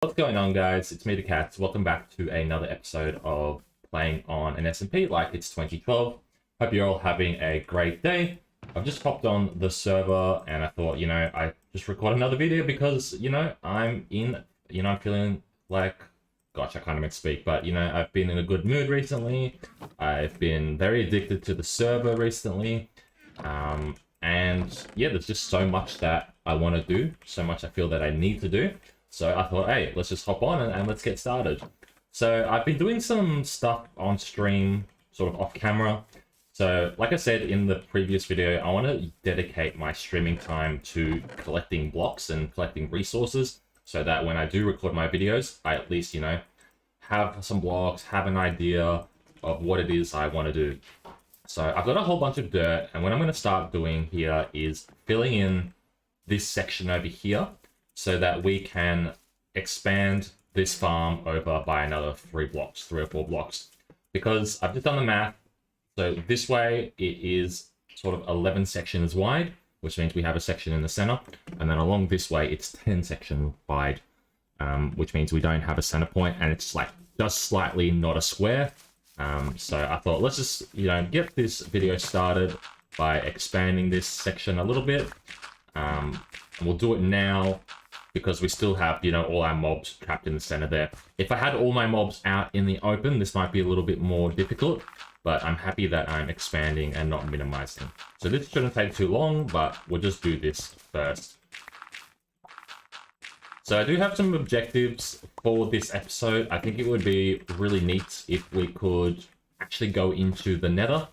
What's going on, guys? It's me, the Cats. Welcome back to another episode of playing on an SMP like it's 2012. Hope you're all having a great day. I've just hopped on the server and I thought, I just record another video because, I'm feeling like, gosh, I can't even speak, but, I've been in a good mood recently. I've been very addicted to the server recently. And yeah, there's just so much that I want to do, so much I feel that I need to do. So I thought, hey, let's just hop on and let's get started. So I've been doing some stuff on stream, sort of off camera. So like I said in the previous video, I want to dedicate my streaming time to collecting blocks and collecting resources so that when I do record my videos, I at least, have some blocks, have an idea of what it is I want to do. So I've got a whole bunch of dirt, and what I'm going to start doing here is filling in this section over here so that we can expand this farm over by another 3 or 4 blocks. Because I've just done the math, so this way it is sort of 11 sections wide, which means we have a section in the center, and then along this way it's 10 sections wide, which means we don't have a center point, and it's like just slightly not a square. So I thought, let's just, get this video started by expanding this section a little bit. And we'll do it now because we still have, all our mobs trapped in the center there. If I had all my mobs out in the open, this might be a little bit more difficult, but I'm happy that I'm expanding and not minimizing. So this shouldn't take too long, but we'll just do this first. So I do have some objectives for this episode. I think it would be really neat if we could actually go into the nether.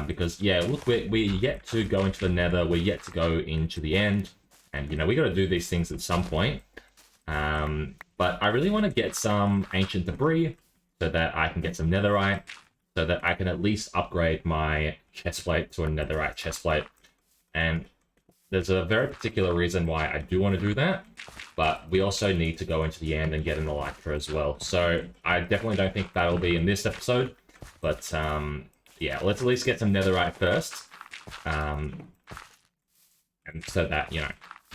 Because, yeah, look, we're yet to go into the nether. We're yet to go into the end. And, we got to do these things at some point. But I really want to get some ancient debris so that I can get some netherite. So that I can at least upgrade my chestplate to a netherite chestplate. And there's a very particular reason why I do want to do that. But we also need to go into the end and get an elytra as well. So I definitely don't think that'll be in this episode. But yeah, let's at least get some netherite first. And so that,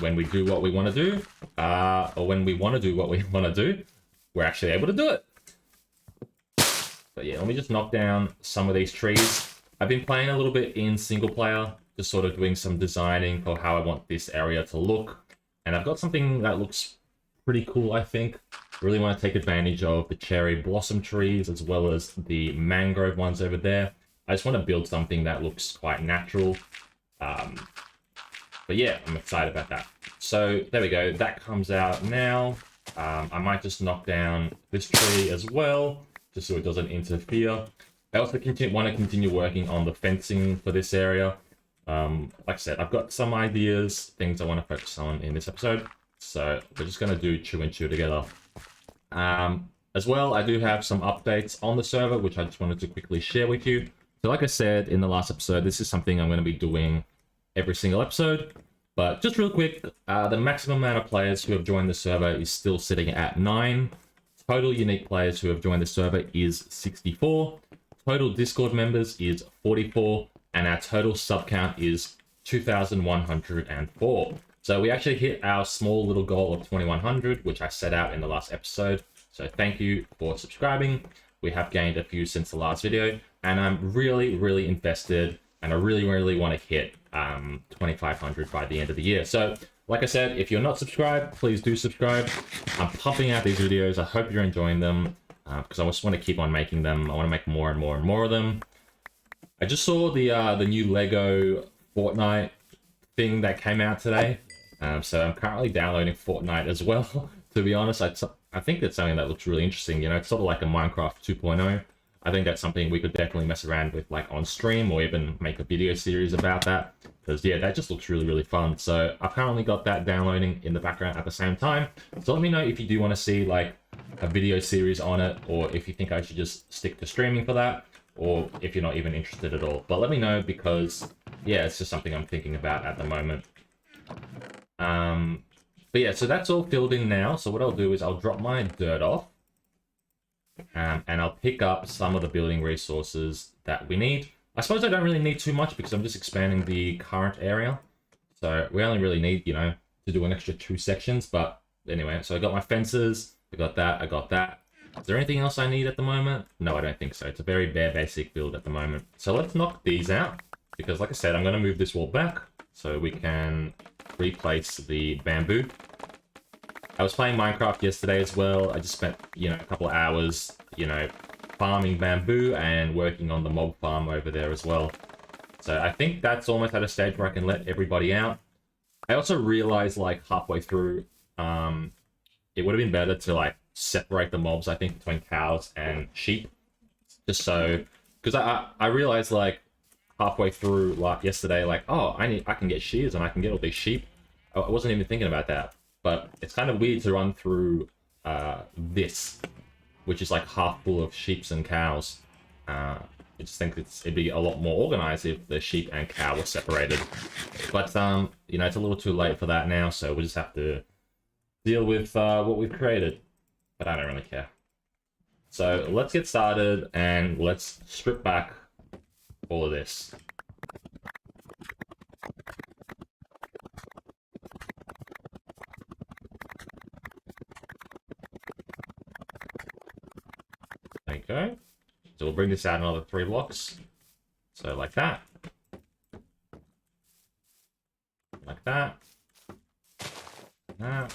when we do what we want to do, or when we want to do what we want to do, we're actually able to do it. But yeah, let me just knock down some of these trees. I've been playing a little bit in single player, just sort of doing some designing for how I want this area to look. And I've got something that looks pretty cool, I think. Really want to take advantage of the cherry blossom trees as well as the mangrove ones over there. I just want to build something that looks quite natural. But yeah, I'm excited about that. So there we go. That comes out now. I might just knock down this tree as well, just so it doesn't interfere. I also want to continue working on the fencing for this area. Like I said, I've got some ideas, things I want to focus on in this episode. So we're just going to do 2 and 2 together. As well, I do have some updates on the server, which I just wanted to quickly share with you. So like I said in the last episode, this is something I'm going to be doing every single episode. But just real quick, the maximum amount of players who have joined the server is still sitting at 9. Total unique players who have joined the server is 64. Total Discord members is 44. And our total sub count is 2,104. So we actually hit our small little goal of 2,100, which I set out in the last episode. So thank you for subscribing. We have gained a few since the last video, and I'm really, really invested, and I really, really want to hit 2,500 by the end of the year. So like I said, if you're not subscribed, please do subscribe. I'm pumping out these videos. I hope you're enjoying them because I just want to keep on making them. I want to make more and more and more of them. I just saw the new Lego Fortnite thing that came out today. So I'm currently downloading Fortnite as well. To be honest, I think that's something that looks really interesting. It's sort of like a Minecraft 2.0. I think that's something we could definitely mess around with, like on stream, or even make a video series about that. Because yeah, that just looks really, really fun. So I've currently got that downloading in the background at the same time. So let me know if you do want to see like a video series on it, or if you think I should just stick to streaming for that, or if you're not even interested at all. But let me know because, yeah, it's just something I'm thinking about at the moment. But yeah, so that's all filled in now. So what I'll do is I'll drop my dirt off. And I'll pick up some of the building resources that we need. I suppose I don't really need too much because I'm just expanding the current area. So we only really need, to do an extra 2 sections. But Anyway, so I got my fences, I got that, I got that. Is there anything else I need at the moment? No, I don't think so. It's a very bare basic build at the moment. So let's knock these out, because like I said, I'm going to move this wall back so we can replace the bamboo. I was playing Minecraft yesterday as well. I just spent, a couple of hours, farming bamboo and working on the mob farm over there as well. So I think that's almost at a stage where I can let everybody out. I also realized, like, halfway through, it would have been better to, like, separate the mobs, I think, between cows and sheep. Just so... Because I realized, like, halfway through, like, yesterday, like, oh, I can get shears and I can get all these sheep. I wasn't even thinking about that. But it's kind of weird to run through this, which is, like, half full of sheeps and cows. I just think it'd be a lot more organized if the sheep and cow were separated. But, it's a little too late for that now, so we'll just have to deal with what we've created. But I don't really care. So let's get started and let's strip back all of this. There you go. So we'll bring this out another 3 blocks. So like that. Like that. Like that.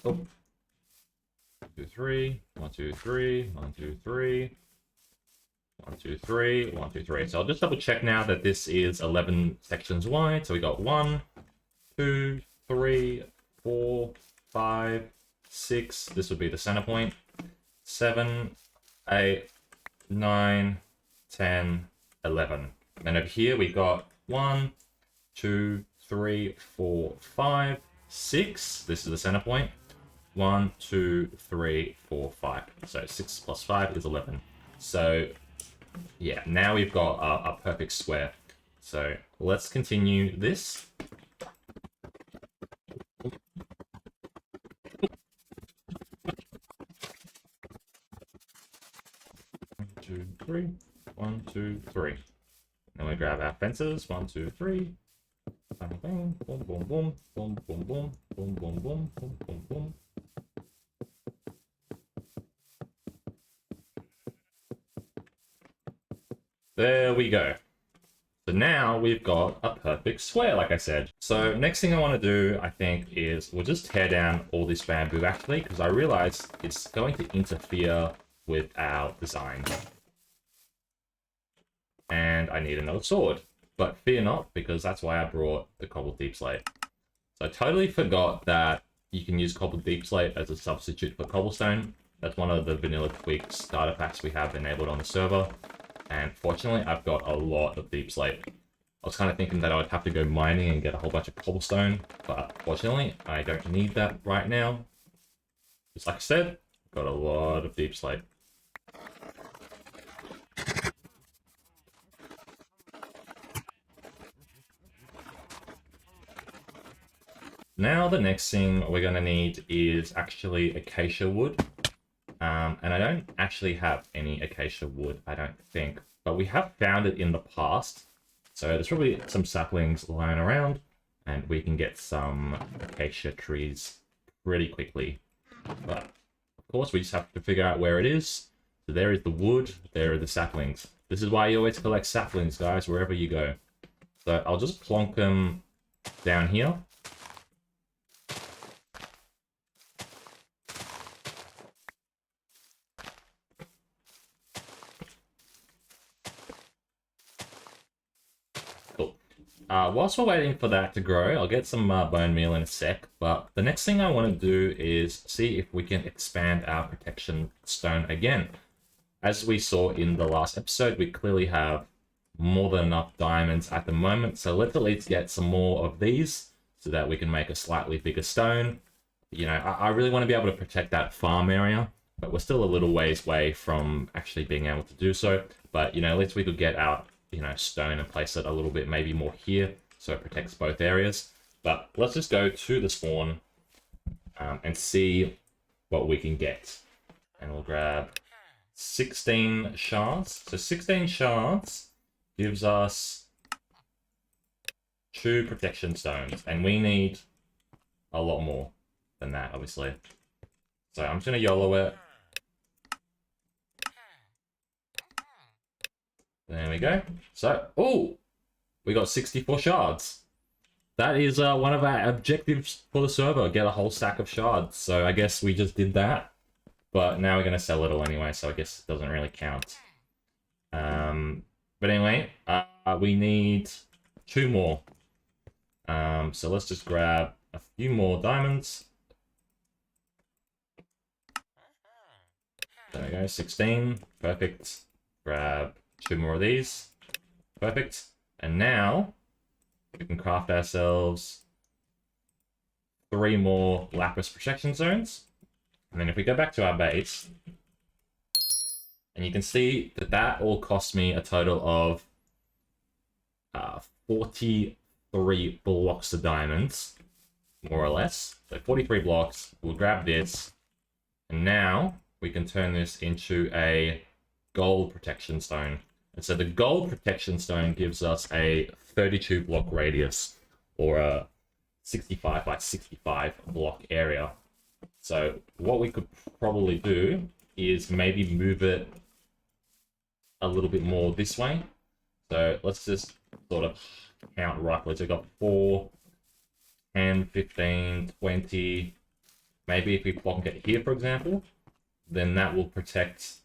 Oh. 2, 3. 1, 2, 3. 1, 2, 3. 1, 2, 3. 1, 2, 3. So I'll just double check now that this is 11 sections wide. So we got 1, 2, 3, 4, 5, 6. This would be the center point. 7, 8, 9, 10, 11. And over here we got 1, 2, 3, 4, 5, 6. This is the center point. 1, 2, 3, 4, 5. So 6 plus 5 is 11. So yeah, now we've got a perfect square. So let's continue this. 1, 2, 3. 1, 2, 3. Then we grab our fences. 1, 2, 3. Bang, bang, boom, boom, boom, boom, boom, boom, boom, boom, boom, boom, boom, boom. There we go. So now we've got a perfect square, like I said. So next thing I want to do, I think, is we'll just tear down all this bamboo, actually, because I realized it's going to interfere with our design. And I need another sword. But fear not, because that's why I brought the cobbled deep slate. So I totally forgot that you can use cobbled deep slate as a substitute for cobblestone. That's one of the vanilla tweak starter packs we have enabled on the server. And fortunately, I've got a lot of deep slate. I was kind of thinking that I would have to go mining and get a whole bunch of cobblestone, but fortunately, I don't need that right now. Just like I said, I've got a lot of deep slate. Now the next thing we're going to need is actually acacia wood. And I don't actually have any acacia wood, I don't think. But we have found it in the past. So there's probably some saplings lying around. And we can get some acacia trees pretty quickly. But, of course, we just have to figure out where it is. So there is the wood, there are the saplings. This is why you always collect saplings, guys, wherever you go. So I'll just plonk them down here. Whilst we're waiting for that to grow, I'll get some bone meal in a sec, but the next thing I want to do is see if we can expand our protection stone again. As we saw in the last episode, we clearly have more than enough diamonds at the moment, so let's at least get some more of these so that we can make a slightly bigger stone. I really want to be able to protect that farm area, but we're still a little ways away from actually being able to do so. But, at least we could get out stone and place it a little bit maybe more here so it protects both areas. But let's just go to the spawn and see what we can get. And we'll grab 16 shards. So 16 shards gives us 2 protection stones, and we need a lot more than that, obviously. So I'm just gonna YOLO it. There we go. So, oh, we got 64 shards. That is one of our objectives for the server, get a whole stack of shards. So I guess we just did that, but now we're gonna sell it all anyway, so I guess it doesn't really count. But anyway, we need 2 more. So let's just grab a few more diamonds. There we go, 16, perfect. Grab 2 more of these, perfect. And now we can craft ourselves 3 more lapis protection zones. And then if we go back to our base, and you can see that that all cost me a total of 43 blocks of diamonds, more or less. So 43 blocks, we'll grab this, and now we can turn this into a gold protection stone. And so the gold protection stone gives us a 32 block radius, or a 65 by 65 block area. So what we could probably do is maybe move it a little bit more this way. So let's just sort of count roughly. So we've got 4, 10, 15, 20. Maybe if we plonk it here, for example, then that will protect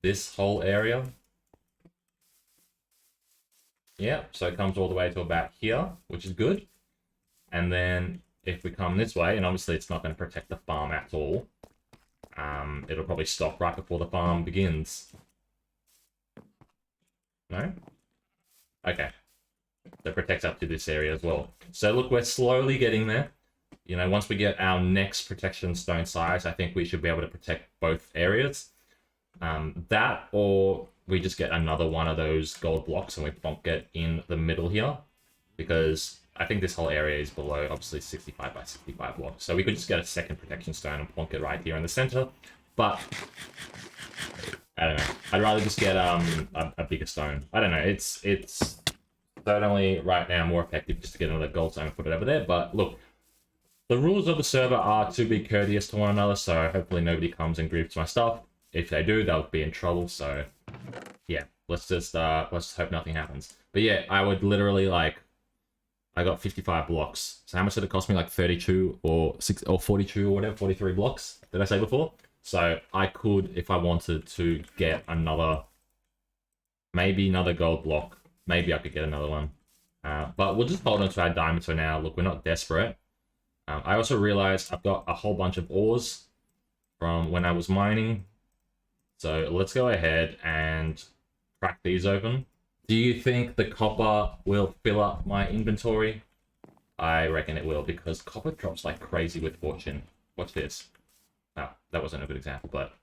this whole area. Yeah, so it comes all the way to about here, which is good. And then if we come this way, and obviously it's not going to protect the farm at all, it'll probably stop right before the farm begins. No? Okay. So it protects up to this area as well. So look, we're slowly getting there. You know, once we get our next protection stone size, I think we should be able to protect both areas. That, or we just get another one of those gold blocks and we plonk it in the middle here. Because I think this whole area is below, obviously, 65 by 65 blocks. So we could just get a second protection stone and plonk it right here in the center. But I don't know. I'd rather just get a bigger stone. I don't know. It's certainly right now more effective just to get another gold stone and put it over there. But look, the rules of the server are to be courteous to one another. So hopefully nobody comes and grieves my stuff. If they do, they'll be in trouble. So yeah, let's hope nothing happens. But yeah, I would literally like. I got 55 blocks. So how much did it cost me? Like 32 or 6 or 42 or whatever, 43 blocks. Did I say before? So I could, if I wanted to, get another, maybe another gold block. Maybe I could get another one. But we'll just hold on to our diamonds for now. Look, we're not desperate. I also realized I've got a whole bunch of ores from when I was mining. So let's go ahead and crack these open. Do you think the copper will fill up my inventory? I reckon it will, because copper drops like crazy with fortune. Watch this. Oh, that wasn't a good example, but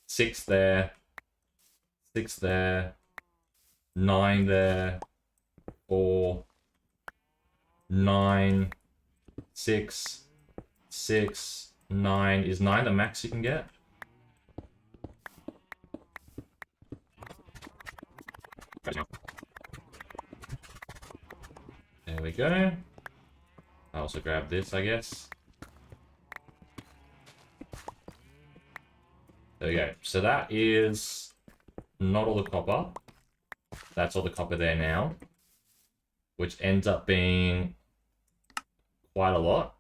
6 there, 6 there, 9 there, 4, 9, 6, 6, 9. Is 9 the max you can get? There we go. I also grab this, I guess. There we go. So that is not all the copper. That's all the copper there now, which ends up being quite a lot.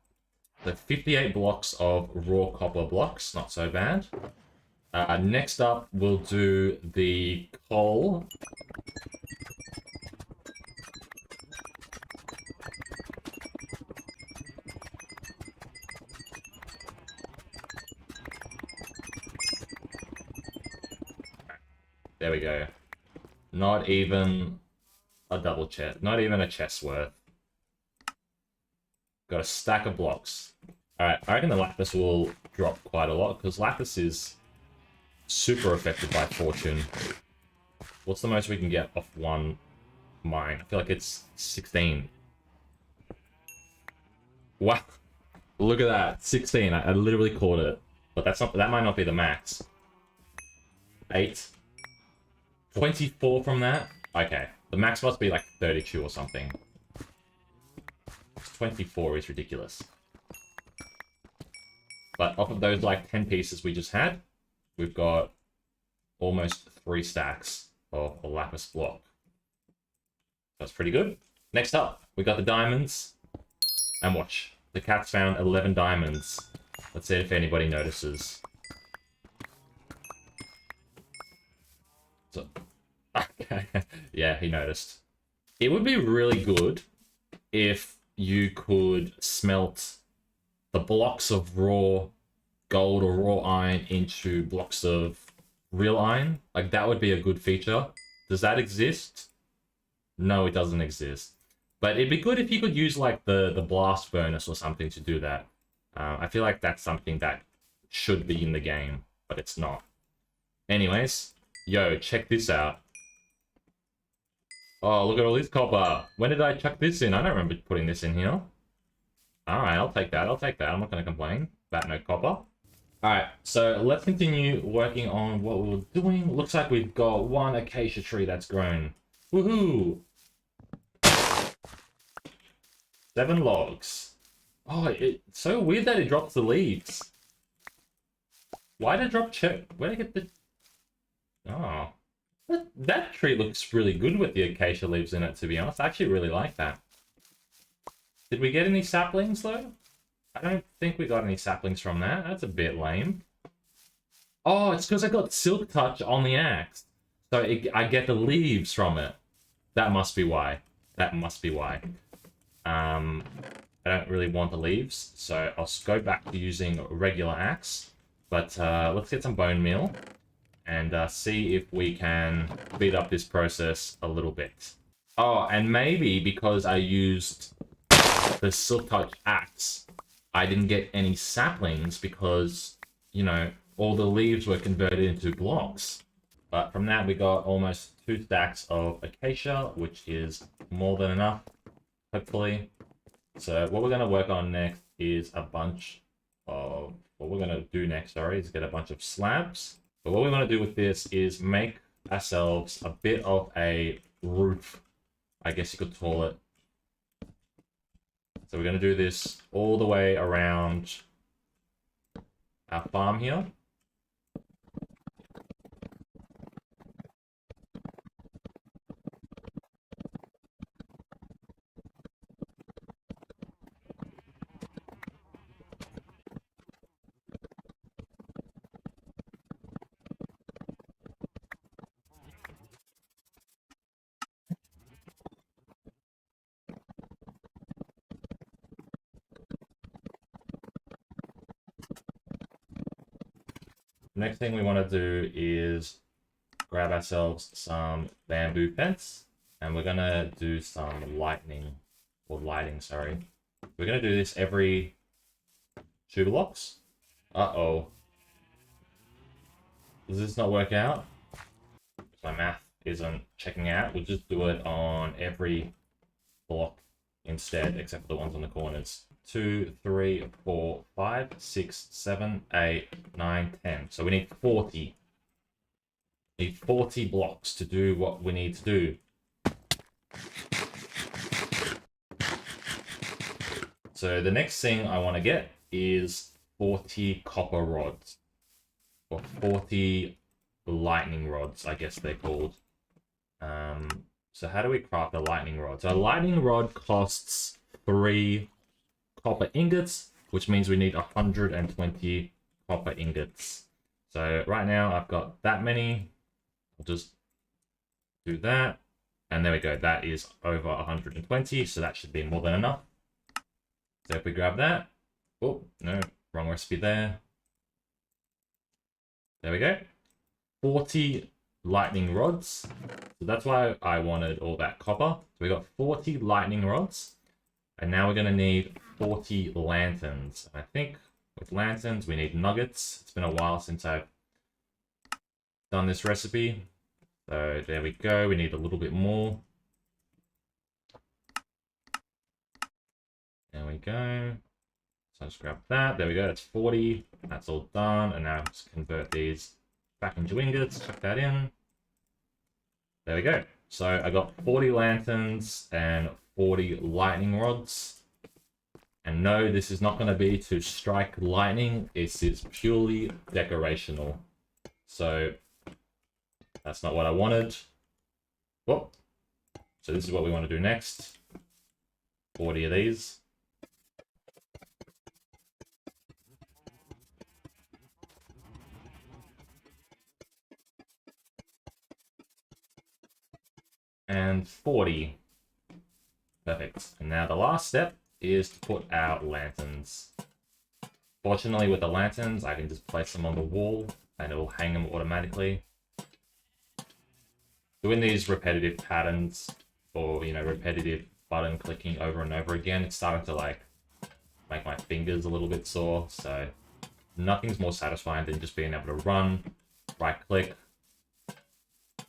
So 58 blocks of raw copper blocks, not so bad. Next up, we'll do the coal. There we go. Not even a double chest. Not even a chest worth. Got a stack of blocks. Alright, I reckon the lapis will drop quite a lot, because lapis is super affected by fortune. What's the most we can get off one mine? I feel like it's 16. Wow. Look at that. 16. I literally caught it. But that might not be the max. 8. 24 from that? Okay. The max must be like 32 or something. 24 is ridiculous. But off of those like 10 pieces we just had, we've got almost 3 stacks of a lapis block. That's pretty good. Next up, we got the diamonds. And watch, the cat's found 11 diamonds. Let's see if anybody notices. So, okay. Yeah, he noticed. It would be really good if you could smelt the blocks of raw gold or raw iron into blocks of real iron. Like, that would be a good feature. Does that exist? No, it doesn't exist. But it'd be good if you could use, like, the blast furnace or something to do that. I feel like that's something that should be in the game, but it's not. Anyways, yo, check this out. Oh, look at all this copper. When did I chuck this in? I don't remember putting this in here. Alright, I'll take that. I'll take that. I'm not going to complain about no copper. Alright, so let's continue working on what we were doing. Looks like we've got 1 acacia tree that's grown. Woohoo! 7 logs. Oh, it's so weird that it drops the leaves. Why did it drop where did I get the... Oh. That tree looks really good with the acacia leaves in it, to be honest. I actually really like that. Did we get any saplings, though? I don't think we got any saplings from that. That's a bit lame. Oh, it's because I got silk touch on the axe. So I get the leaves from it. That must be why. That must be why. I don't really want the leaves, so I'll go back to using a regular axe. But let's get some bone meal and see if we can speed up this process a little bit. Oh, and maybe because I used the silk touch axe, I didn't get any saplings because, you know, all the leaves were converted into blocks. But from that, we got almost 2 stacks of acacia, which is more than enough, hopefully. So what we're going to work on next is a bunch of... What we're going to do next, sorry, is get a bunch of slabs. But what we want to do with this is make ourselves a bit of a roof, I guess you could call it. So we're going to do this all the way around our farm here. Next thing we want to do is grab ourselves some bamboo fence, and we're going to do some lighting, sorry. We're going to do this every 2 blocks. Uh-oh. Does this not work out? My math isn't checking out. We'll just do it on every block instead, except for the ones on the corners. 2, 3, 4, 5, 6, 7, 8, 9, 10. So we need 40. We need 40 blocks to do what we need to do. So the next thing I want to get is 40 copper rods. Or 40 lightning rods, I guess they're called. So how do we craft a lightning rod? So a lightning rod costs 3 copper ingots, which means we need 120 copper ingots. So right now I've got that many. I'll just do that. And there we go. That is over 120. So that should be more than enough. So if we grab that. Oh, no, wrong recipe there. There we go. 40 lightning rods. So that's why I wanted all that copper. So we got 40 lightning rods. And now we're going to need 40 lanterns. I think with lanterns we need nuggets. It's been a while since I've done this recipe. So there we go. We need a little bit more. There we go. So I'll just grab that. There we go. That's 40. That's all done. And now just convert these back into ingots. Chuck that in. There we go. So I got 40 lanterns and 40 lightning rods. And no, this is not going to be to strike lightning. This is purely decorational. So that's not what I wanted. Whoop. So this is what we want to do next. 40 of these. And 40. Perfect. And now the last step is to put our lanterns. Fortunately, with the lanterns, I can just place them on the wall and it will hang them automatically. Doing these repetitive patterns or, you know, repetitive button clicking over and over again, it's starting to like make my fingers a little bit sore. So nothing's more satisfying than just being able to run, right click,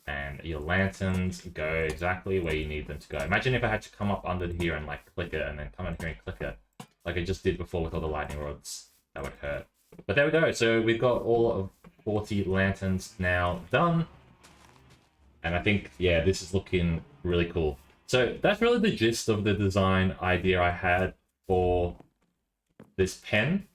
and your lanterns go exactly where you need them to go. Imagine if I had to come up under here and like click it and then come in here and click it like I just did before with all the lightning rods. That would hurt. But there we go. So we've got all of 40 lanterns now done. And I think, yeah, this is looking really cool. So that's really the gist of the design idea I had for this pen.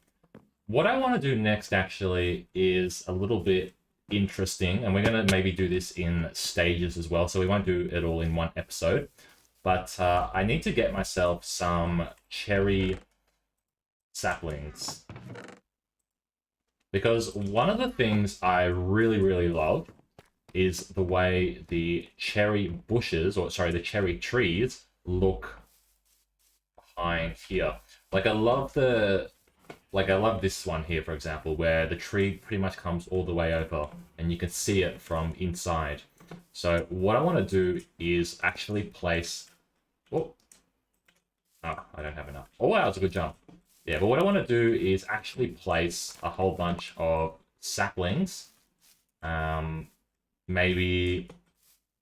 What I want to do next actually is a little bit interesting, and we're going to maybe do this in stages as well, so we won't do it all in one episode. But I need to get myself some cherry saplings. Because one of the things I really love is the way the cherry bushes, or sorry, the cherry trees look behind here. Like I love this one here, for example, where the tree pretty much comes all the way over and you can see it from inside. So what I want to do is actually place... Oh, I don't have enough. Oh, wow, it's a good jump. Yeah, but what I want to do is actually place a whole bunch of saplings. Maybe,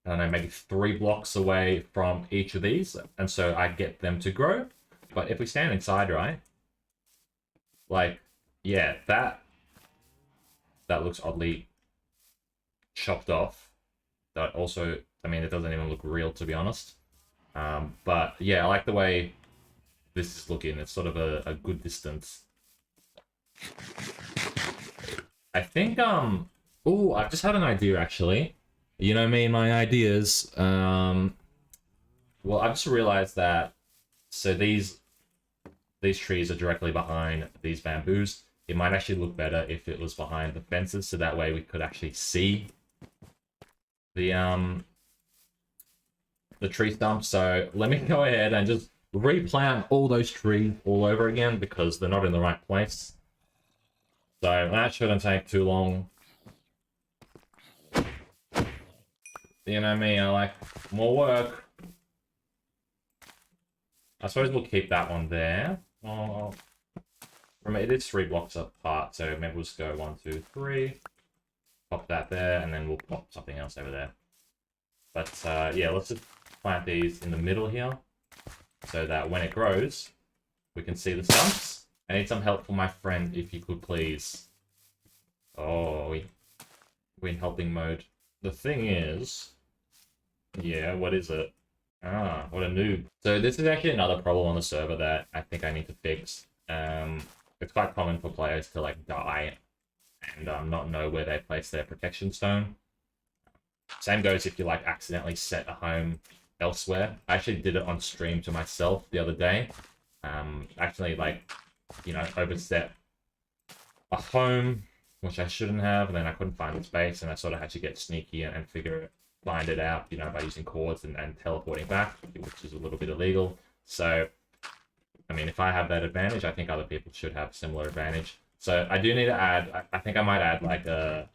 I don't know, maybe 3 blocks away from each of these. And so I get them to grow. But if we stand inside, right? Like, yeah, that looks oddly chopped off. That also, I mean, it doesn't even look real, to be honest. But yeah, I like the way this is looking. It's sort of a good distance. I think, oh, I've just had an idea, actually. You know me and my ideas. Well, I've just realized that, so these trees are directly behind these bamboos. It might actually look better if it was behind the fences, so that way we could actually see the tree stump. So let me go ahead and just replant all those trees all over again because they're not in the right place. So that shouldn't take too long. You know me, I like more work. I suppose we'll keep that one there. Oh, remember, it is 3 blocks apart, so maybe we'll just go 1, 2, 3. Pop that there, and then we'll pop something else over there. But yeah, let's just plant these in the middle here, so that when it grows, we can see the stumps. I need some help from my friend, if you could please. Oh, we're in helping mode. The thing is... Yeah, what is it? Ah, what a noob. So this is actually another problem on the server that I think I need to fix. It's quite common for players to like die and not know where they place their protection stone. Same goes if you like accidentally set a home elsewhere. I actually did it on stream to myself the other day. Actually, like, you know, overset a home, which I shouldn't have, and then I couldn't find the space, and I sort of had to get sneaky and find it out, you know, by using cords and teleporting back, which is a little bit illegal. So, I mean, if I have that advantage, I think other people should have a similar advantage. So I do need to add, I think I might add like a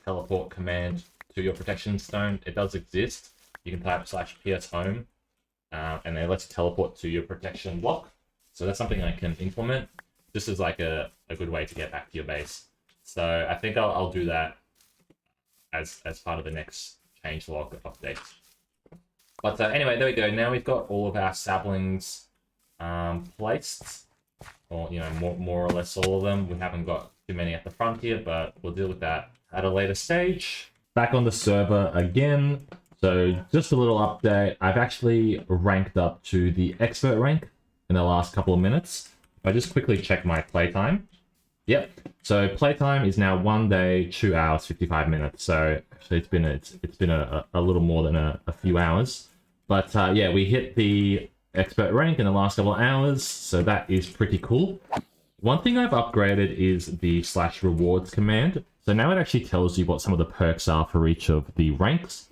teleport command to your protection stone. It does exist. You can type /ps home, and then it lets you teleport to your protection block. So that's something I can implement. This is like a good way to get back to your base. So I think I'll do that as part of the next changelog update. But anyway, there we go. Now we've got all of our saplings placed, or you know, more or less all of them. We haven't got too many at the front here, but we'll deal with that at a later stage. Back on the server again. So just a little update. I've actually ranked up to the expert rank in the last couple of minutes. I just quickly check my playtime. Yep. So playtime is now 1 day, 2 hours, 55 minutes. So actually it's been a little more than a few hours. But yeah, we hit the expert rank in the last couple of hours, so that is pretty cool. One thing I've upgraded is the /rewards command. So now it actually tells you what some of the perks are for each of the ranks.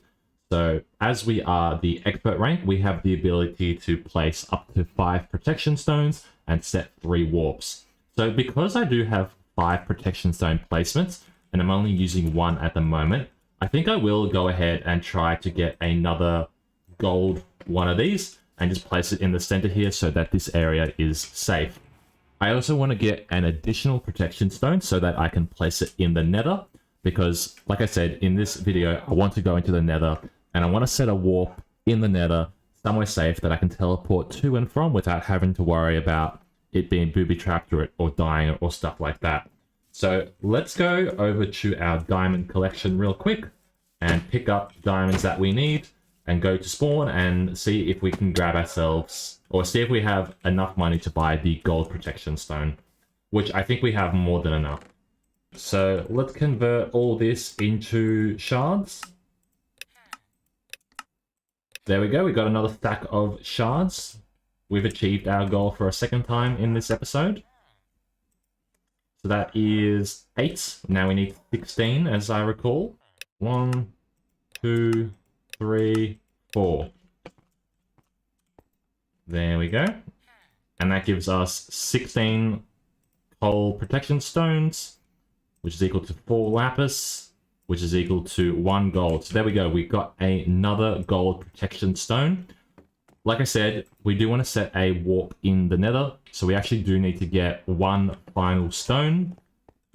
So as we are the expert rank, we have the ability to place up to 5 protection stones and set 3 warps. So because I do have 5 protection stone placements, and I'm only using 1 at the moment, I think I will go ahead and try to get another gold one of these and just place it in the center here so that this area is safe. I also want to get an additional protection stone so that I can place it in the nether, because like I said in this video, I want to go into the nether and I want to set a warp in the nether somewhere safe that I can teleport to and from without having to worry about it being booby-trapped or dying or stuff like that. So let's go over to our diamond collection real quick and pick up diamonds that we need and go to spawn and see if we can grab ourselves, or see if we have enough money to buy the gold protection stone, which I think we have more than enough. So let's convert all this into shards. There we go, we got another stack of shards. We've achieved our goal for a second time in this episode. So that is 8. Now we need 16, as I recall. 1, 2, 3, 4. There we go. And that gives us 16 coal protection stones, which is equal to 4 lapis, which is equal to 1 gold. So there we go. We got another gold protection stone. Like I said, we do want to set a warp in the nether, so we actually do need to get 1 final stone.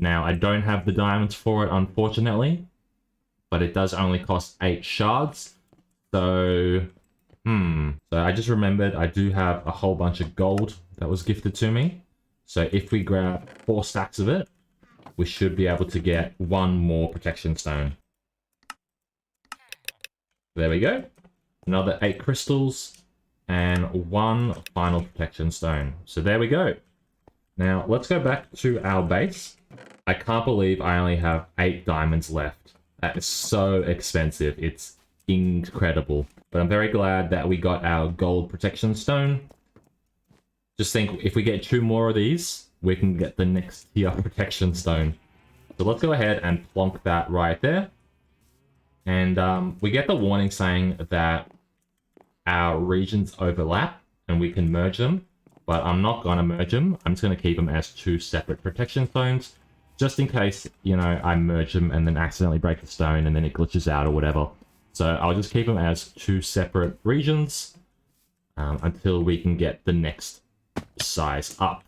Now, I don't have the diamonds for it, unfortunately, but it does only cost 8 shards. So, so I just remembered I do have a whole bunch of gold that was gifted to me. So if we grab 4 stacks of it, we should be able to get 1 more protection stone. There we go. Another 8 crystals. And 1 final protection stone. So there we go. Now, let's go back to our base. I can't believe I only have 8 diamonds left. That is so expensive. It's incredible. But I'm very glad that we got our gold protection stone. Just think, if we get 2 more of these, we can get the next tier protection stone. So let's go ahead and plonk that right there. And we get the warning saying that our regions overlap and we can merge them, but I'm not going to merge them. I'm just going to keep them as 2 separate protection stones, just in case, you know, I merge them and then accidentally break the stone and then it glitches out or whatever. So I'll just keep them as 2 separate regions until we can get the next size up.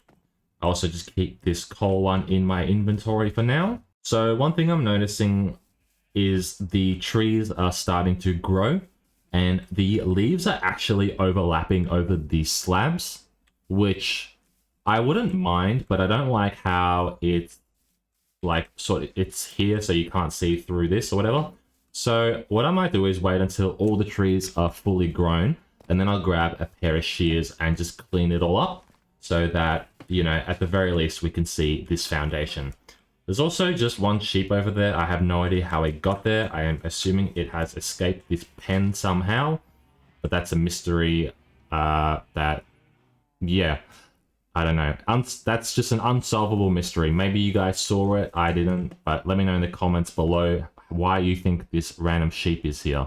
I also just keep this coal one in my inventory for now. So one thing I'm noticing is the trees are starting to grow. And the leaves are actually overlapping over these slabs, which I wouldn't mind, but I don't like how it's like it's here so you can't see through this or whatever. So what I might do is wait until all the trees are fully grown, and then I'll grab a pair of shears and just clean it all up so that, you know, at the very least we can see this foundation. There's also just 1 sheep over there. I have no idea how it got there. I am assuming it has escaped this pen somehow, but that's a mystery that, yeah, I don't know. That's just an unsolvable mystery. Maybe you guys saw it, I didn't, but let me know in the comments below why you think this random sheep is here.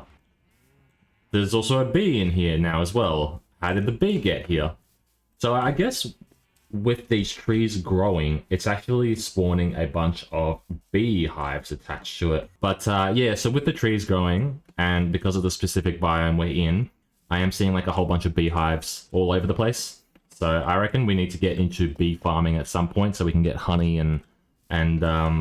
There's also a bee in here now as well. How did the bee get here? So I guess with these trees growing, it's actually spawning a bunch of beehives attached to it. But yeah, so with the trees growing, and because of the specific biome we're in, I am seeing like a whole bunch of beehives all over the place. So I reckon we need to get into bee farming at some point so we can get honey and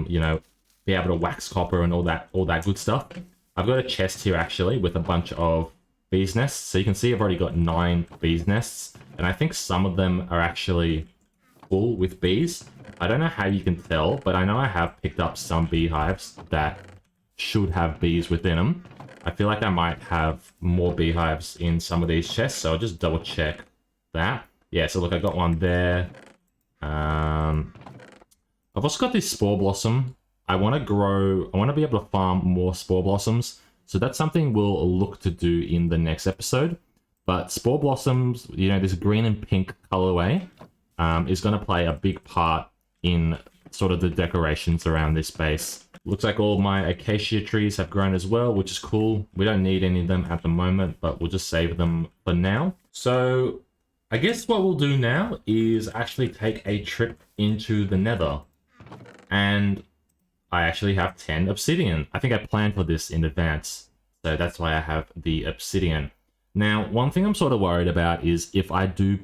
you know, be able to wax copper and all that good stuff. I've got a chest here actually with a bunch of bees nests. So you can see I've already got 9 bees nests, and I think some of them are actually full with bees. I don't know how you can tell, but I know I have picked up some beehives that should have bees within them. I feel like I might have more beehives in some of these chests, so I'll just double check that. Yeah, so look, I got one there, I've also got this spore blossom. I want to be able to farm more spore blossoms. So that's something we'll look to do in the next episode. But spore blossoms, you know, this green and pink colorway is going to play a big part in sort of the decorations around this base. Looks like all my acacia trees have grown as well, which is cool. We don't need any of them at the moment, but we'll just save them for now. So I guess what we'll do now is actually take a trip into the Nether. And I actually have 10 obsidian. I think I planned for this in advance, so that's why I have the obsidian. Now, one thing I'm sort of worried about is if I do,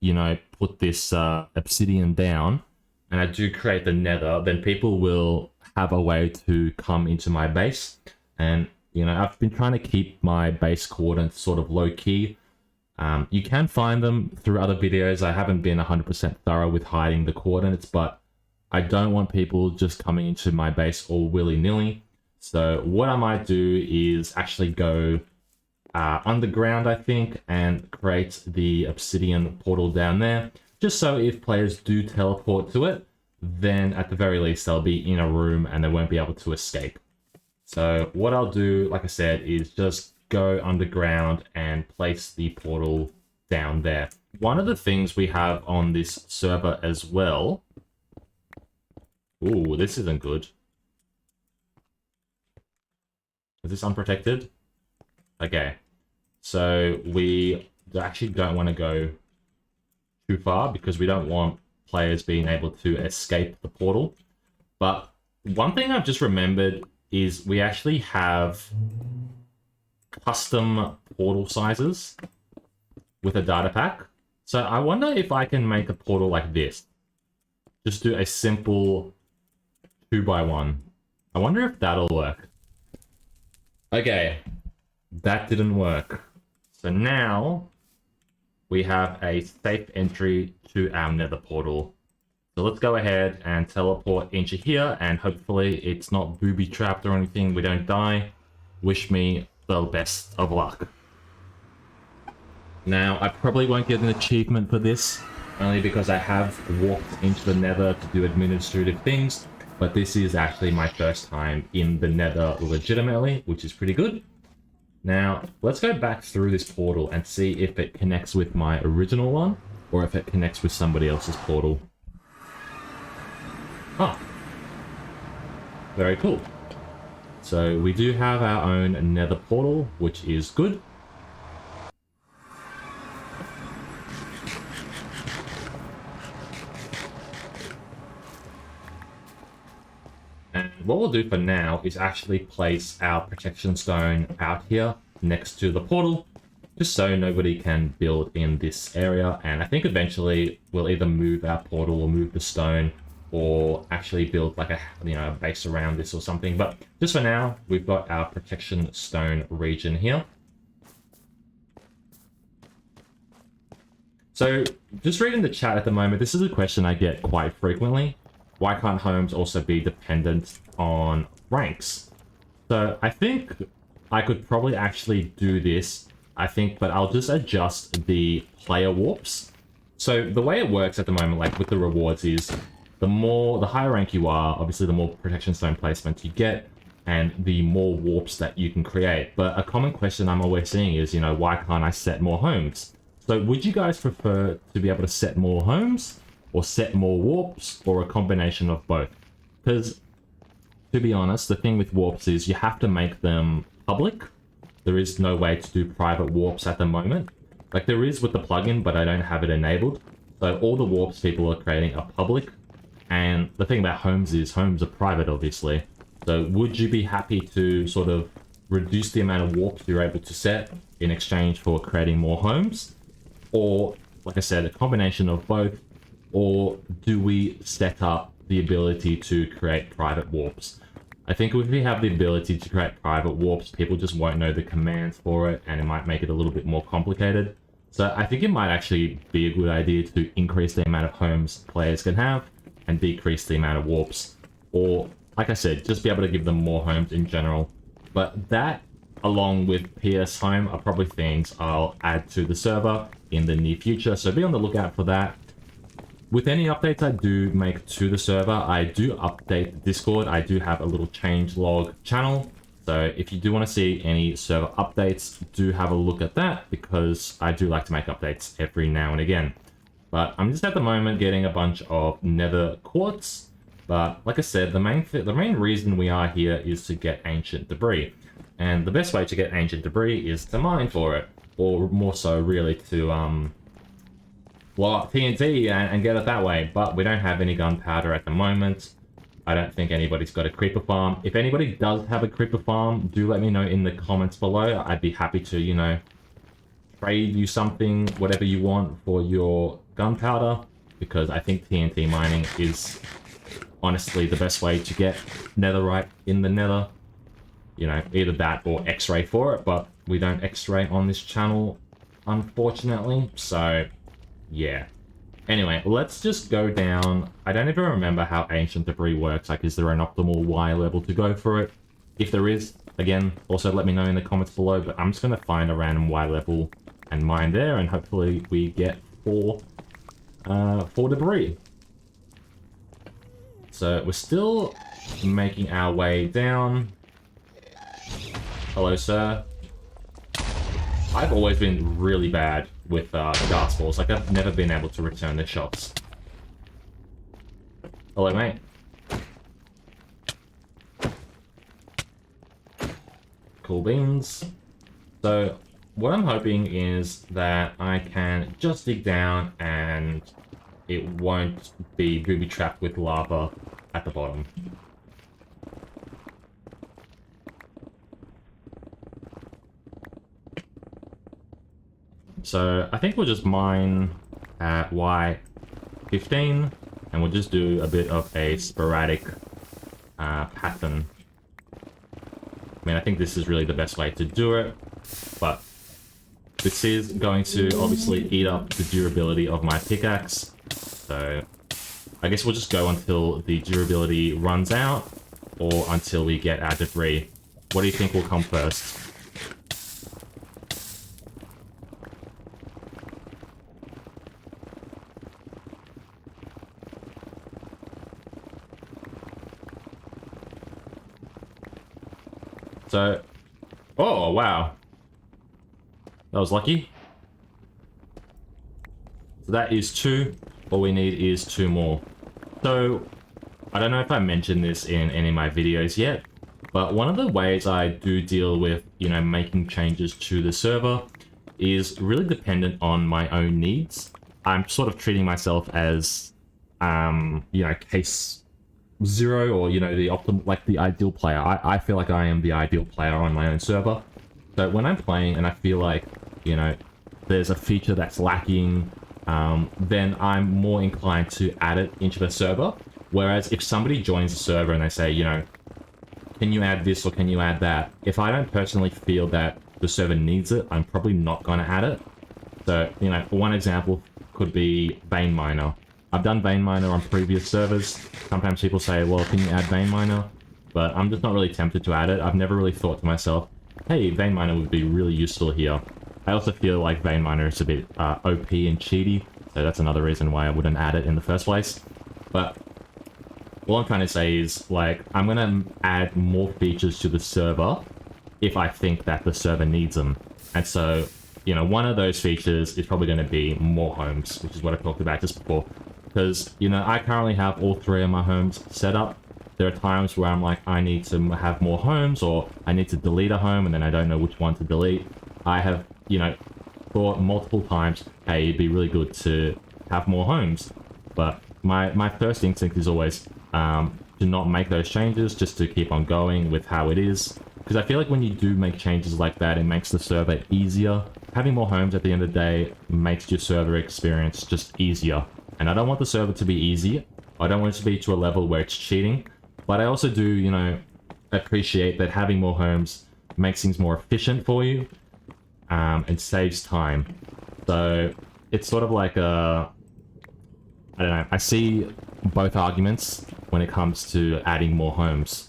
you know, put this obsidian down and I do create the Nether, then people will have a way to come into my base. And, you know, I've been trying to keep my base coordinates sort of low key. You can find them through other videos. I haven't been 100% thorough with hiding the coordinates, but I don't want people just coming into my base all willy-nilly. So what I might do is actually go underground, I think, and create the obsidian portal down there. Just so if players do teleport to it, then at the very least they'll be in a room and they won't be able to escape. So what I'll do, like I said, is just go underground and place the portal down there. One of the things we have on this server as well... Ooh, this isn't good. Is this unprotected? Okay. So we actually don't want to go too far because we don't want players being able to escape the portal. But one thing I've just remembered is we actually have custom portal sizes with a data pack. So I wonder if I can make a portal like this. Just do a simple 2x1. I wonder if that'll work. Okay, that didn't work. So now we have a safe entry to our Nether portal. So let's go ahead and teleport into here, and hopefully it's not booby trapped or anything. We don't die. Wish me the best of luck. Now, I probably won't get an achievement for this, only because I have walked into the Nether to do administrative things, but this is actually my first time in the Nether legitimately, which is pretty good. Now, let's go back through this portal and see if it connects with my original one, or if it connects with somebody else's portal. Oh. Very cool. So we do have our own Nether portal, which is good. And what we'll do for now is actually place our protection stone out here next to the portal, just so nobody can build in this area. And I think eventually we'll either move our portal or move the stone, or actually build like a base around this or something. But just for now, we've got our protection stone region here. So just reading the chat at the moment, this is a question I get quite frequently. Why can't homes also be dependent on ranks? So I think I could probably actually do this, but I'll just adjust the player warps. So the way it works at the moment, like with the rewards, is the higher rank you are, obviously the more protection stone placement you get, and the more warps that you can create. But a common question I'm always seeing is, why can't I set more homes? So would you guys prefer to be able to set more homes, or set more warps, or a combination of both? Because, to be honest, the thing with warps is you have to make them public. There is no way to do private warps at the moment. Like, there is with the plugin, but I don't have it enabled. So all the warps people are creating are public. And the thing about homes is homes are private, obviously. So would you be happy to sort of reduce the amount of warps you're able to set in exchange for creating more homes? Or, like I said, a combination of both? Or do we set up the ability to create private warps? I think if we have the ability to create private warps, people just won't know the commands for it, and it might make it a little bit more complicated. So I think it might actually be a good idea to increase the amount of homes players can have and decrease the amount of warps. Or, like I said, just be able to give them more homes in general. But that, along with PS Home, are probably things I'll add to the server in the near future. So be on the lookout for that. with any updates I do make to the server, I do update the Discord. I do have a little changelog channel. So if you do want to see any server updates, do have a look at that, because I do like to make updates every now and again. But I'm just at the moment getting a bunch of nether quartz. But like I said, the main reason we are here is to get ancient debris. And the best way to get ancient debris is to mine for it. Or more so, really, to blow up TNT and get it that way. But we don't have any gunpowder at the moment. I don't think anybody's got a creeper farm. If anybody does have a creeper farm, do let me know in the comments below. I'd be happy to, you know, trade you something, whatever you want for your gunpowder. Because I think TNT mining is honestly the best way to get netherite in the nether. You know, either that or x-ray for it, but we don't x-ray on this channel, unfortunately, so yeah. Anyway, let's just go down. I don't even remember how ancient debris works. Like, is there an optimal Y level to go for it? If there is, again, also let me know in the comments below, but I'm just going to find a random Y level and mine there, and hopefully we get four debris. So we're still making our way down. Hello, sir. I've always been really bad with gas balls. Like, I've never been able to return the shots. Hello, mate. Cool beans. So, what I'm hoping is that I can just dig down and it won't be booby-trapped with lava at the bottom. So I think we'll just mine at Y15, and we'll just do a bit of a sporadic pattern. I mean, I think this is really the best way to do it, but this is going to obviously eat up the durability of my pickaxe. So I guess we'll just go until the durability runs out, or until we get our debris. What do you think will come first? So, oh, wow. That was lucky. So that is 2. All we need is 2 more. So, I don't know if I mentioned this in any of my videos yet, but one of the ways I do deal with, you know, making changes to the server is really dependent on my own needs. I'm sort of treating myself as, you know, case 0, or, you know, the optimal, like the ideal player. I feel like I am the ideal player on my own server. So when I'm playing and I feel like, you know, there's a feature that's lacking, then I'm more inclined to add it into the server. Whereas if somebody joins the server and they say, you know, can you add this or can you add that? If I don't personally feel that the server needs it, I'm probably not going to add it. So, you know, one example could be Vein Miner. I've done Vein Miner on previous servers. Sometimes people say, well, can you add Vein Miner? But I'm just not really tempted to add it. I've never really thought to myself, hey, Vein Miner would be really useful here. I also feel like Vein Miner is a bit OP and cheaty, so that's another reason why I wouldn't add it in the first place. But all I'm trying to say is, like, I'm going to add more features to the server if I think that the server needs them. And so, you know, one of those features is probably going to be more homes, which is what I talked about just before. Because, you know, I currently have all 3 of my homes set up. There are times where I'm like, I need to have more homes, or I need to delete a home, and then I don't know which one to delete. I have, you know, thought multiple times, hey, it'd be really good to have more homes. But my first instinct is always to not make those changes, just to keep on going with how it is. Because I feel like when you do make changes like that, it makes the server easier. Having more homes at the end of the day makes your server experience just easier. And I don't want the server to be easy. I don't want it to be to a level where it's cheating. But I also do, you know, appreciate that having more homes makes things more efficient for you. And saves time. So it's sort of like a... I don't know. I see both arguments when it comes to adding more homes.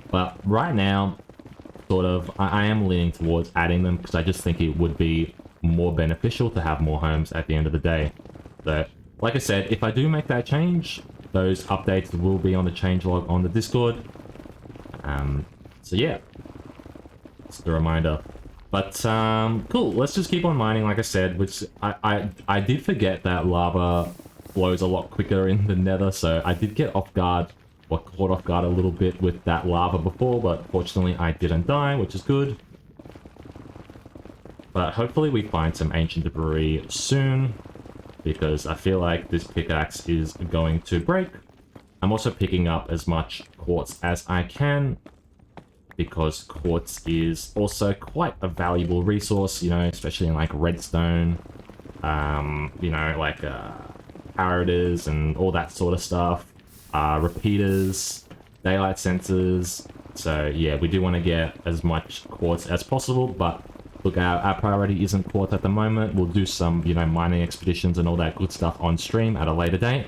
But right now, sort of, I am leaning towards adding them, because I just think it would be more beneficial to have more homes at the end of the day. So like I said, if I do make that change, those updates will be on the changelog on the Discord. So yeah, just a reminder. But cool. Let's just keep on mining, like I said. Which I did forget that lava flows a lot quicker in the Nether, so I did get off guard or caught off guard a little bit with that lava before, but fortunately I didn't die, which is good. But hopefully we find some ancient debris soon, because I feel like this pickaxe is going to break. I'm also picking up as much quartz as I can, because quartz is also quite a valuable resource, you know, especially in like redstone, you know, like paraders and all that sort of stuff, repeaters, daylight sensors. So yeah, we do want to get as much quartz as possible, but look, our priority isn't quartz at the moment. We'll do some, you know, mining expeditions and all that good stuff on stream at a later date.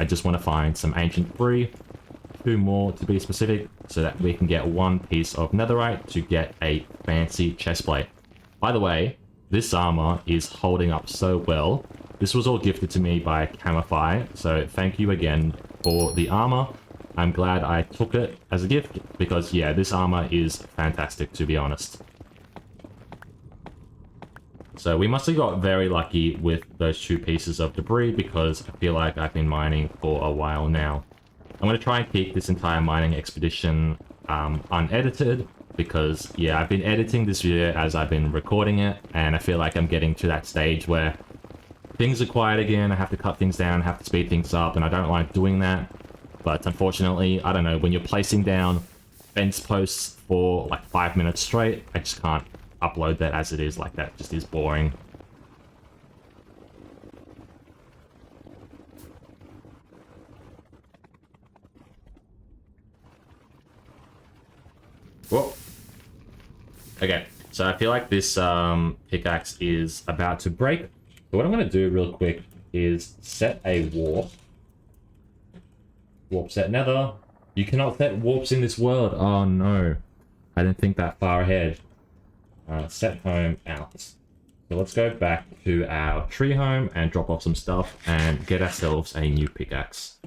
I just want to find some ancient debris, 2 more to be specific, so that we can get 1 piece of netherite to get a fancy chestplate. By the way, this armor is holding up so well. This was all gifted to me by Camify, so thank you again for the armor. I'm glad I took it as a gift, because yeah, this armor is fantastic, to be honest. So we must have got very lucky with those 2 pieces of debris, because I feel like I've been mining for a while now. I'm going to try and keep this entire mining expedition unedited, because, yeah, I've been editing this video as I've been recording it, and I feel like I'm getting to that stage where things are quiet again, I have to cut things down, I have to speed things up, and I don't like doing that. But unfortunately, I don't know, when you're placing down fence posts for like 5 minutes straight, I just can't upload that as it is. Like, that just is boring. Whoa. Okay, so I feel like this pickaxe is about to break. So what I'm going to do real quick is set a warp. Warp set nether. You cannot set warps in this world. Oh no. I didn't think that far ahead. Set home out. So let's go back to our tree home and drop off some stuff and get ourselves a new pickaxe.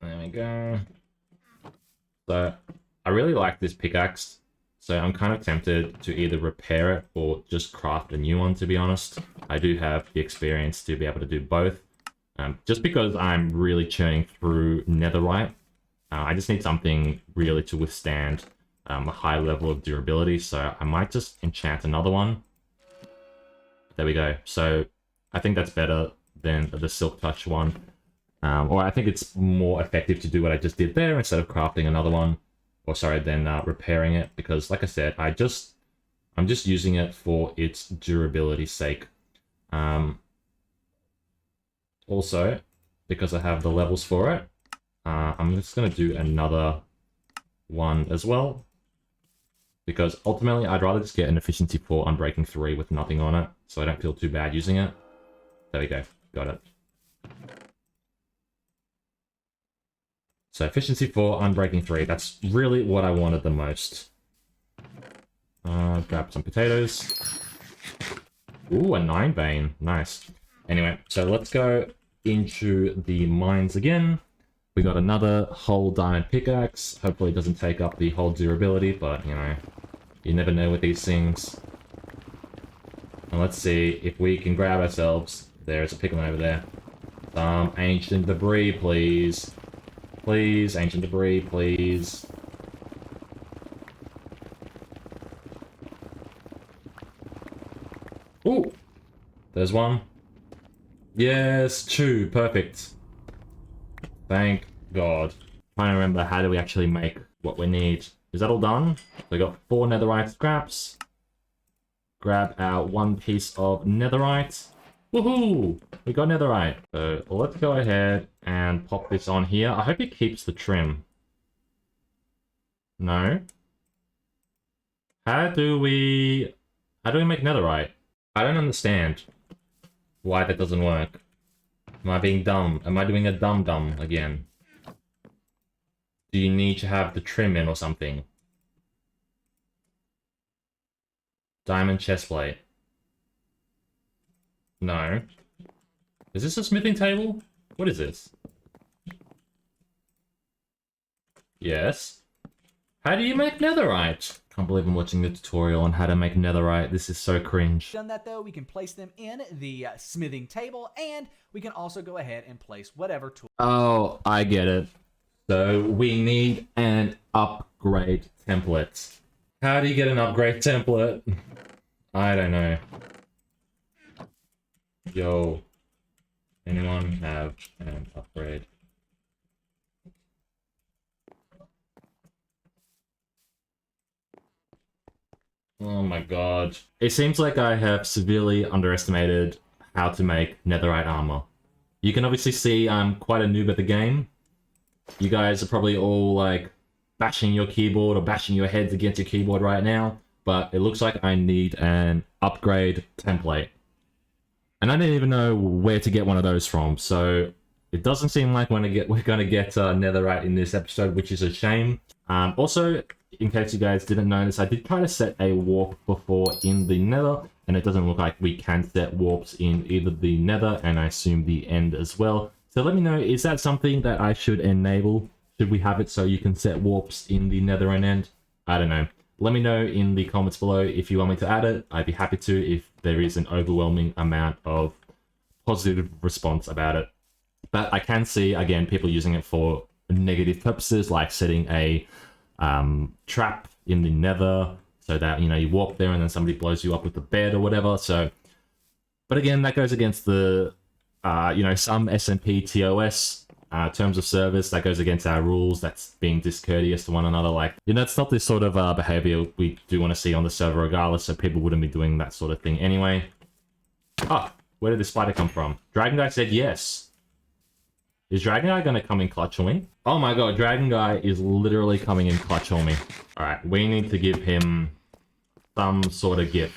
There we go. So I really like this pickaxe. So I'm kind of tempted to either repair it or just craft a new one, to be honest. I do have the experience to be able to do both. Just because I'm really churning through netherite, I just need something really to withstand a high level of durability. So I might just enchant another one. There we go. So I think that's better than the Silk Touch one. Or I think it's more effective to do what I just did there instead of crafting another one. Or sorry, then repairing it. Because like I said, I'm just using it for its durability's sake. Also, because I have the levels for it, I'm just going to do another one as well. Because ultimately, I'd rather just get an efficiency 4 Unbreaking 3 with nothing on it, so I don't feel too bad using it. There we go. Got it. So efficiency 4, Unbreaking 3. That's really what I wanted the most. Grab some potatoes. Ooh, a 9 vein. Nice. Anyway, so let's go into the mines again. We got another whole diamond pickaxe. Hopefully it doesn't take up the whole durability, but, you know, you never know with these things. And let's see if we can grab ourselves. There's a pickle over there. Some ancient debris, please. Please, ancient debris, please. Ooh! There's one. Yes, 2. Perfect. Thank God. Trying to remember, how do we actually make what we need? Is that all done? So we got 4 netherite scraps. Grab our 1 piece of netherite. Woohoo! We got netherite. So let's go ahead and pop this on here. I hope it keeps the trim. No? How do we make netherite? I don't understand why that doesn't work. Am I being dumb? Am I doing a dumb again? Do you need to have the trim in or something? Diamond chestplate. No. Is this a smithing table? What is this? Yes. How do you make netherite? Can't believe I'm watching the tutorial on how to make netherite. This is so cringe. Done that though, we can place them in the smithing table, and we can also go ahead and place whatever tool. Oh, I get it. So we need an upgrade template. How do you get an upgrade template? I don't know. Yo, anyone have an upgrade? Oh my god. It seems like I have severely underestimated how to make netherite armor. You can obviously see I'm quite a noob at the game. You guys are probably all like bashing your keyboard or bashing your heads against your keyboard right now, but it looks like I need an upgrade template. And I didn't even know where to get one of those from, so it doesn't seem like we're gonna get netherite in this episode, which is a shame. Also, in case you guys didn't notice, I did try to set a warp before in the nether, and it doesn't look like we can set warps in either the nether and I assume the end as well. So let me know, is that something that I should enable? Should we have it so you can set warps in the nether and end? I don't know. Let me know in the comments below if you want me to add it. I'd be happy to if there is an overwhelming amount of positive response about it. But I can see, again, people using it for negative purposes, like setting a trap in the nether so that, you know, you walk there and then somebody blows you up with the bed or whatever. So, but again, that goes against the, you know, some SMP TOS terms of service. That goes against our rules. That's being discourteous to one another. Like, you know, it's not this sort of behavior we do want to see on the server regardless, so people wouldn't be doing that sort of thing anyway. Ah, where did the spider come from? Dragon Guy said yes. Is Dragon Guy gonna come in clutch on me? Oh my god, Dragon Guy is literally coming in clutch on me. Alright, we need to give him some sort of gift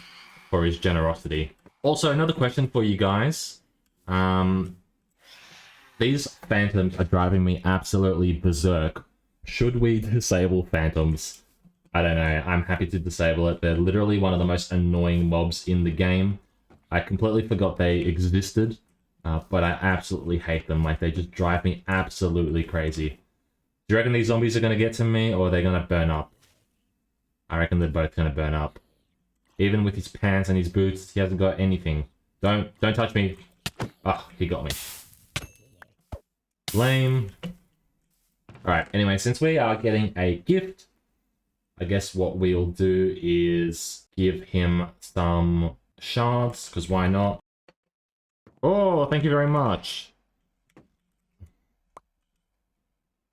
for his generosity. Also, another question for you guys. These phantoms are driving me absolutely berserk. Should we disable phantoms? I don't know, I'm happy to disable it. They're literally one of the most annoying mobs in the game. I completely forgot they existed. But I absolutely hate them. Like, they just drive me absolutely crazy. Do you reckon these zombies are going to get to me, or are they going to burn up? I reckon they're both going to burn up. Even with his pants and his boots, he hasn't got anything. Don't touch me. Ah, he got me. Lame. Alright, anyway, since we are getting a gift, I guess what we'll do is give him some shards, because why not? Oh, thank you very much.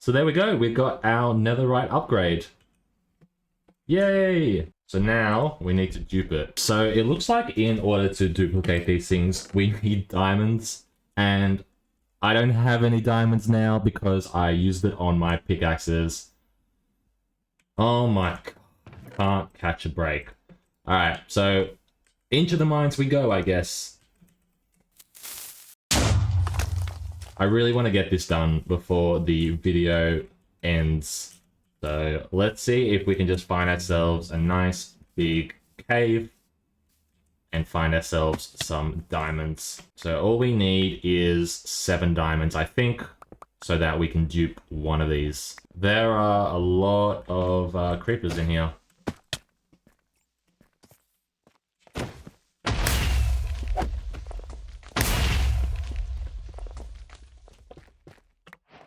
So there we go. We've got our netherite upgrade. Yay! So now we need to dupe it. So it looks like in order to duplicate these things, we need diamonds. And I don't have any diamonds now because I used it on my pickaxes. Oh my god. Can't catch a break. Alright, so into the mines we go, I guess. I really want to get this done before the video ends. So let's see if we can just find ourselves a nice big cave and find ourselves some diamonds. So all we need is 7 diamonds, I think, so that we can dupe one of these. There are a lot of creepers in here.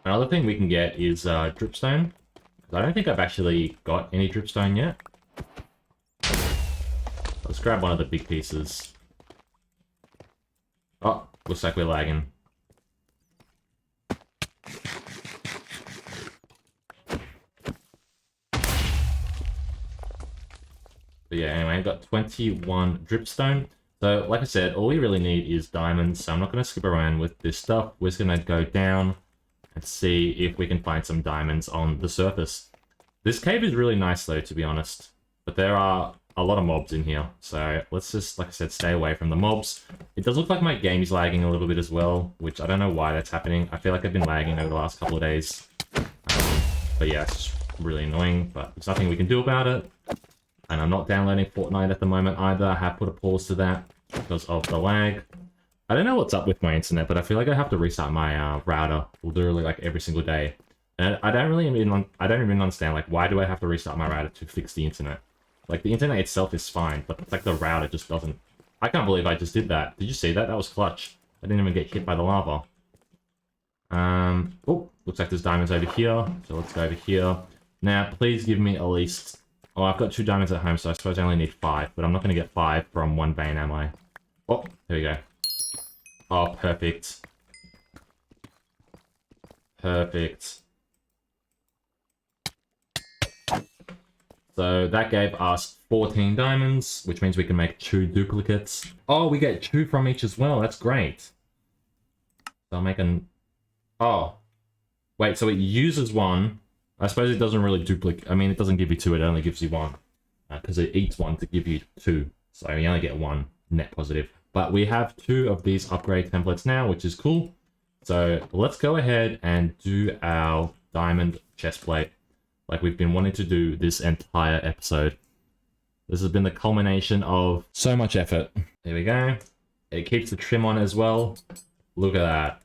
Another thing we can get is dripstone. I don't think I've actually got any dripstone yet. Let's grab one of the big pieces. Oh, looks like we're lagging. But yeah, anyway, I've got 21 dripstone. So, like I said, all we really need is diamonds. So I'm not going to skip around with this stuff. We're just going to go down and see if we can find some diamonds on the surface. This cave is really nice though, to be honest. But there are a lot of mobs in here. So let's just, like I said, stay away from the mobs. It does look like my game is lagging a little bit as well, which I don't know why that's happening. I feel like I've been lagging over the last couple of days. But yeah, it's really annoying, but there's nothing we can do about it. And I'm not downloading Fortnite at the moment either. I have put a pause to that because of the lag. I don't know what's up with my internet, but I feel like I have to restart my router literally like every single day. And I don't even understand, like, why do I have to restart my router to fix the internet? Like, the internet itself is fine, but it's like the router just doesn't. I can't believe I just did that. Did you see that? That was clutch. I didn't even get hit by the lava. Oh, looks like there's diamonds over here. So let's go over here. Now, please give me at least... Oh, I've got 2 diamonds at home, so I suppose I only need 5. But I'm not going to get 5 from 1 vein, am I? Oh, here we go. Oh, perfect. Perfect. So that gave us 14 diamonds, which means we can make 2 duplicates. Oh, we get 2 from each as well. That's great. So I'll make an... Oh. Wait, so it uses 1. I suppose it doesn't really duplicate. I mean, it doesn't give you 2, it only gives you 1. Because it eats 1 to give you 2. So you only get 1 net positive. But we have 2 of these upgrade templates now, which is cool. So let's go ahead and do our diamond chestplate. Like we've been wanting to do this entire episode. This has been the culmination of so much effort. There we go. It keeps the trim on as well. Look at that.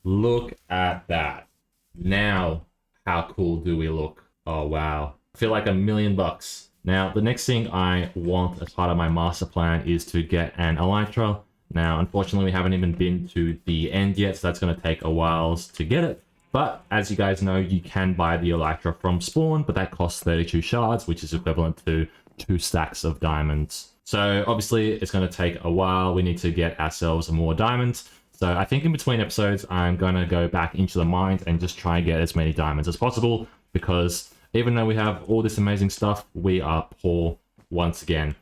Look at that. Now, how cool do we look? Oh, wow. I feel like $1,000,000. Now, the next thing I want as part of my master plan is to get an elytra. Now, unfortunately, we haven't even been to the end yet, so that's going to take a while to get it. But as you guys know, you can buy the elytra from spawn, but that costs 32 shards, which is equivalent to 2 stacks of diamonds. So obviously, it's going to take a while. We need to get ourselves more diamonds. So I think in between episodes, I'm going to go back into the mines and just try and get as many diamonds as possible, because even though we have all this amazing stuff, we are poor once again.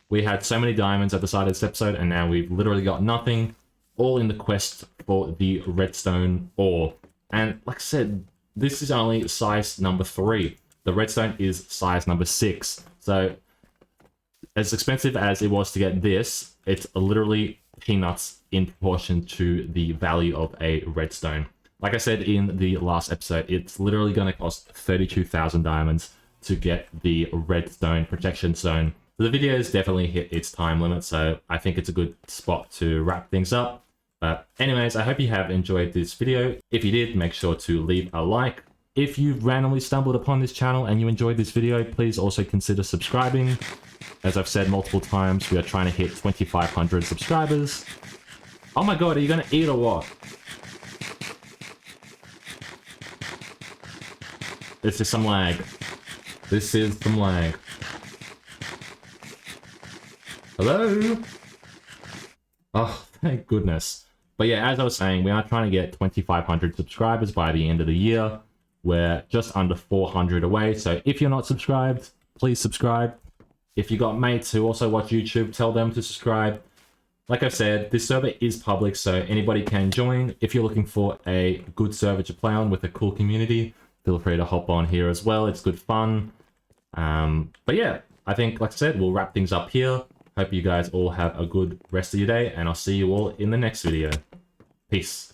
We had so many diamonds at the start of this episode, and now we've literally got nothing, all in the quest for the redstone ore. And like I said, this is only size number 3. The redstone is size number 6. So as expensive as it was to get this, it's literally peanuts in proportion to the value of a redstone. Like I said in the last episode, it's literally going to cost 32,000 diamonds to get the redstone protection zone. The video has definitely hit its time limit, so I think it's a good spot to wrap things up. But anyways, I hope you have enjoyed this video. If you did, make sure to leave a like. If you've randomly stumbled upon this channel and you enjoyed this video, please also consider subscribing. As I've said multiple times, we are trying to hit 2,500 subscribers. Oh my god, are you going to eat or what? This is some lag. This is some lag. Hello? Oh, thank goodness. But yeah, as I was saying, we are trying to get 2,500 subscribers by the end of the year. We're just under 400 away, so if you're not subscribed, please subscribe. If you got mates who also watch YouTube, tell them to subscribe. Like I said, this server is public, so anybody can join. If you're looking for a good server to play on with a cool community, feel free to hop on here as well. It's good fun. But yeah, I think, like I said, we'll wrap things up here. Hope you guys all have a good rest of your day, and I'll see you all in the next video. Peace.